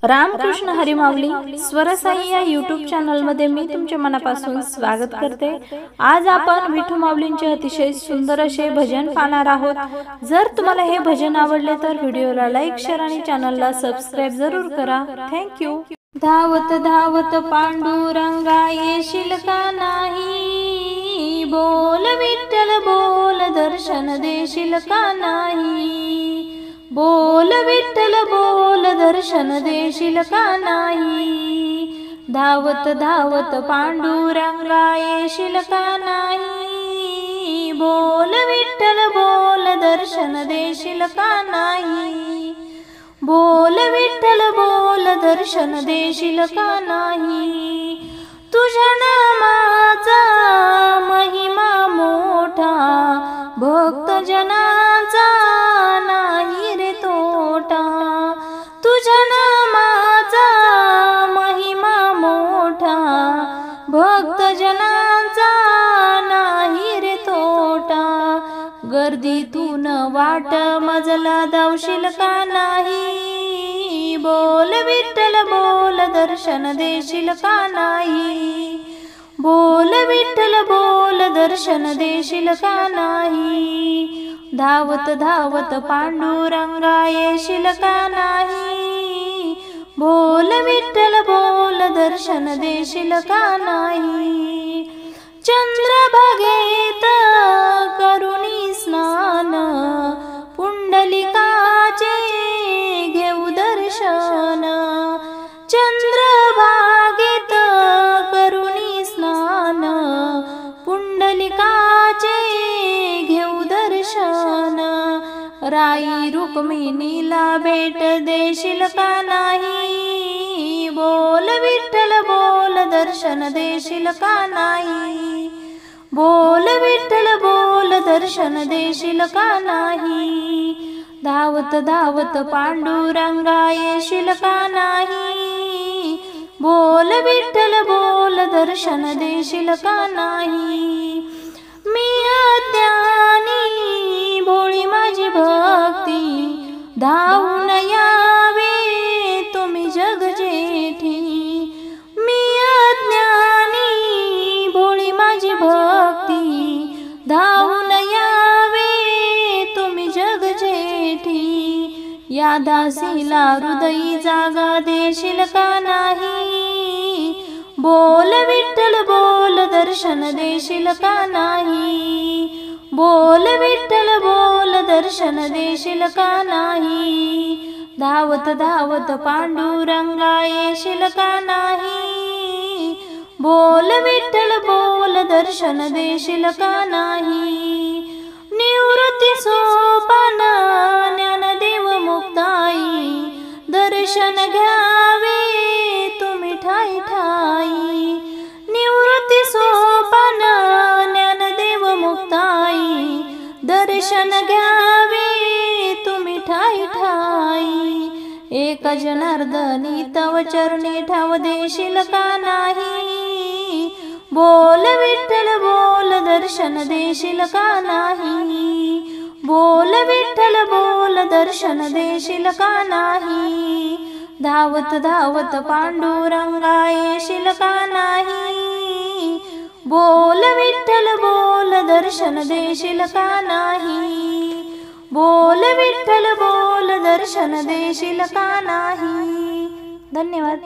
रामकृष्ण हरी माऊली स्वरसाई या YouTube channel मध्ये मी तुमच्या मनापासून स्वागत करते। आज आपण विठू माऊलींचे अतिशय सुंदर असे भजन पाहणार आहोत। जर तुम्हाला हे भजन आवडले तर व्हिडिओला लाईक शेअर आणि चॅनलला सबस्क्राइब जरूर करा। Thank you. धावत धावत पांडुरंगा येशील का नाही, बोल विठ्ठल बोल दर्शन देशील का नाही, बोल विठ्ठल बोल दर्शन देशील का नाही, धावत धावत पांडुरंगा येशील का नाही, बोल विठ्ठल बोल दर्शन देशील का नाही, बोल विठ्ठल बोल दर्शन देशील का नाही, तुझ्या नामाचा महिमा मोठा भक्त जनाचा नाही रे तोटा, तुझ्या नामाचा महिमा मोठा भक्त जनाचा नाही रे तोटा, गर्दीतून वाट मजला धावशील का नाही, बोल विठ्ठल बोल दर्शन देशील का नाही, बोल विठ्ठल बोल दर्शन देशील का नाही, धावत धावत पांडुरंगा येशील का नाही, बोल विठ्ठल बोल दर्शन देशील का नाही, चंद्रभागेत करुणी स्नान पुंडलिकाचे घेऊ दर्शन, चंद्रभागेत करुणी स्नान पुंडलिकाचे घेऊ दर्शन, राई रुक्मिणीला भेट देशील का नाही, बोल विठ्ठल बोल दर्शन देशील का नाही, बोल विठ्ठल बोल दर्शन देशील का नाही, धावत धावत पांडुरंगा येशील का नाही, बोल विठ्ठल बोल दर्शन देशील का नाही, मी अज्ञानी भोळी माझी भक्ती धावून यावे तुम्ही जग जेठी, मी अज्ञानी भोळी माझी भक्ती धावून यावे तुम्ही जग जेठी, या दासीला हृदयी जागा देशील का नाही, बोल विठ्ठल बोल दर्शन देशील का नाही, बोल विठ्ठल बोल दर्शन देशील का नाही, धावत धावत पांडुरंगा येशील का नाही, बोल विठ्ठल बोल दर्शन देशील का नाही, निवृत्ती सोपान ज्ञानदेव मुक्ताई दर्शन घ्यावे तुम्ही ठाई ठाई, निवृत्ती सोपान ज्ञानदेव मुक्ताई दर्शन घ्यावे तुम्ही ठाई ठाई, एक जनार्दनी तव चरणी ठाव देशील का नाही, बोल विठ्ठल बोल दर्शन देशील का नाही, बोल विठ्ठल बोल दर्शन देशील का नाही, धावत धावत पांडुरंगा येशील का नाही, बोल विठ्ठल बोल दर्शन देशील का नाही, बोल विठ्ठल बोल दर्शन देशील का नाही। धन्यवाद।